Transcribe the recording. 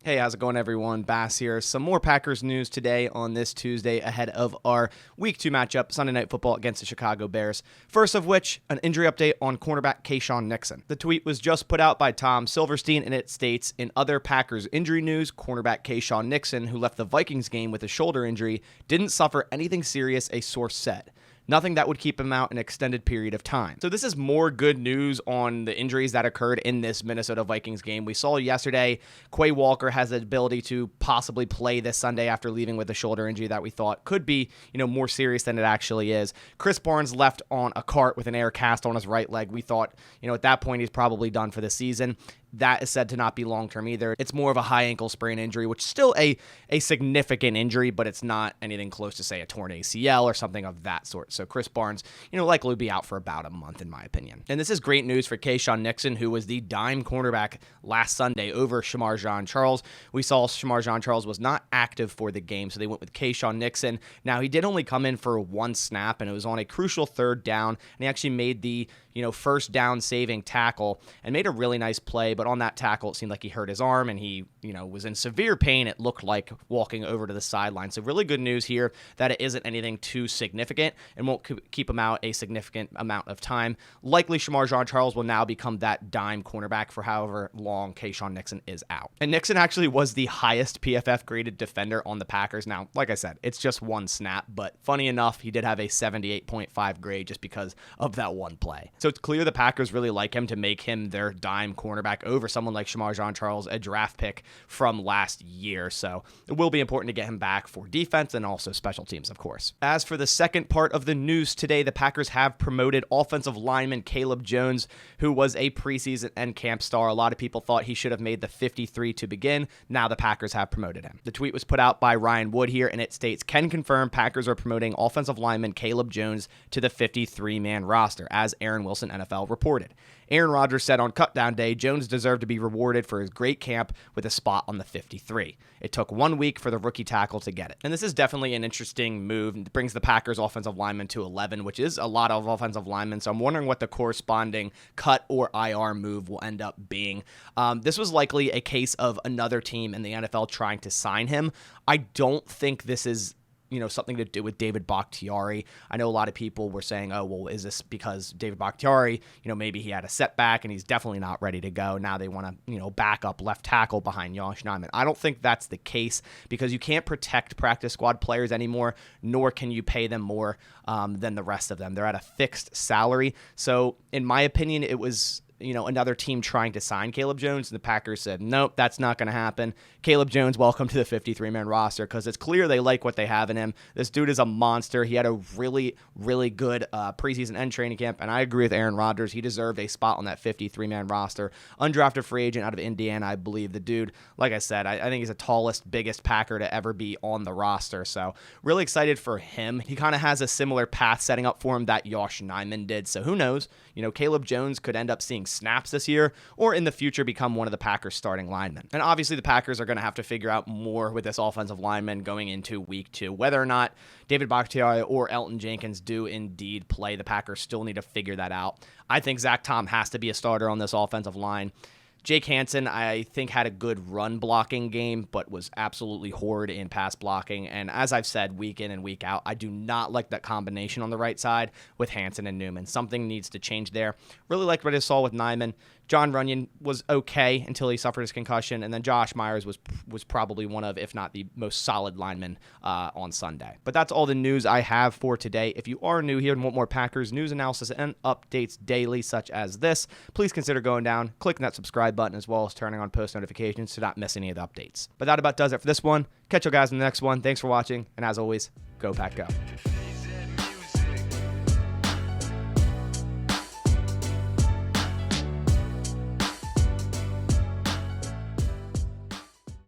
Hey, how's it going, everyone? Bass here. Some more Packers news today on this Tuesday ahead of our Week 2 matchup, Sunday Night Football against the Chicago Bears. First of which, an injury update on cornerback Keisean Nixon. The tweet was just put out by Tom Silverstein, and it states, in other Packers injury news, cornerback Keisean Nixon, who left the Vikings game with a shoulder injury, didn't suffer anything serious, a source said. Nothing that would keep him out an extended period of time. So this is more good news on the injuries that occurred in this Minnesota Vikings game. We saw yesterday Quay Walker has the ability to possibly play this Sunday after leaving with a shoulder injury that we thought could be, more serious than it actually is. Chris Barnes left on a cart with an air cast on his right leg. We thought, at that point he's probably done for the season. That is said to not be long-term either. It's more of a high ankle sprain injury, which is still a significant injury, but it's not anything close to, say, a torn ACL or something of that sort. So Chris Barnes, likely will be out for about a month, in my opinion. And this is great news for Keisean Nixon, who was the dime cornerback last Sunday over Shemar Jean-Charles. We saw Shemar Jean-Charles was not active for the game, so they went with Keisean Nixon. Now, he did only come in for one snap, and it was on a crucial third down, and he actually made the first down saving tackle and made a really nice play. But on that tackle, it seemed like he hurt his arm and he, was in severe pain. It looked like walking over to the sideline. So really good news here that it isn't anything too significant and won't keep him out a significant amount of time. Likely Shemar Jean-Charles will now become that dime cornerback for however long Keisean Nixon is out. And Nixon actually was the highest PFF graded defender on the Packers. Now, like I said, it's just one snap, but funny enough, he did have a 78.5 grade just because of that one play. So it's clear the Packers really like him to make him their dime cornerback over someone like Shemar Jean-Charles, a draft pick from last year. So it will be important to get him back for defense and also special teams, of course. As for the second part of the news today, the Packers have promoted offensive lineman Caleb Jones, who was a preseason and camp star. A lot of people thought he should have made the 53 to begin. Now the Packers have promoted him. The tweet was put out by Ryan Wood here, and it states, "Can confirm Packers are promoting offensive lineman Caleb Jones to the 53-man roster," as Aaron Wilson NFL reported. Aaron Rodgers said on Cutdown Day, Jones deserved to be rewarded for his great camp with a spot on the 53. It took 1 week for the rookie tackle to get it. And this is definitely an interesting move. It brings the Packers offensive lineman to 11, which is a lot of offensive linemen. So I'm wondering what the corresponding cut or IR move will end up being. This was likely a case of another team in the NFL trying to sign him. I don't think this is something to do with David Bakhtiari. I know a lot of people were saying, oh, well, is this because David Bakhtiari, maybe he had a setback and he's definitely not ready to go. Now they want to, back up left tackle behind Josh Nijman. I don't think that's the case because you can't protect practice squad players anymore, nor can you pay them more than the rest of them. They're at a fixed salary. So in my opinion, it was another team trying to sign Caleb Jones, and the Packers said, nope, that's not going to happen. Caleb Jones, welcome to the 53-man roster, because it's clear they like what they have in him. This dude is a monster. He had a really, really good preseason and training camp, and I agree with Aaron Rodgers. He deserved a spot on that 53-man roster. Undrafted free agent out of Indiana, I believe. The dude, like I said, I think he's the tallest, biggest Packer to ever be on the roster, so really excited for him. He kind of has a similar path setting up for him that Josh Nijman did, so who knows? Caleb Jones could end up seeing snaps this year or in the future become one of the Packers starting linemen. And obviously the Packers are going to have to figure out more with this offensive lineman going into week 2. Whether or not David Bakhtiari or Elton Jenkins do indeed play, the Packers still need to figure that out. I think Zach Tom has to be a starter on this offensive line. Jake Hansen, I think, had a good run blocking game, but was absolutely horrid in pass blocking. And as I've said week in and week out, I do not like that combination on the right side with Hansen and Newman. Something needs to change there. Really liked what I saw with Nijman. John Runyon was okay until he suffered his concussion, and then Josh Myers was probably one of, if not the most solid lineman on Sunday. But that's all the news I have for today. If you are new here and want more Packers news analysis and updates daily such as this, please consider going down, clicking that subscribe button, as well as turning on post notifications to not miss any of the updates. But that about does it for this one. Catch you guys in the next one. Thanks for watching, and as always, go Pack Go.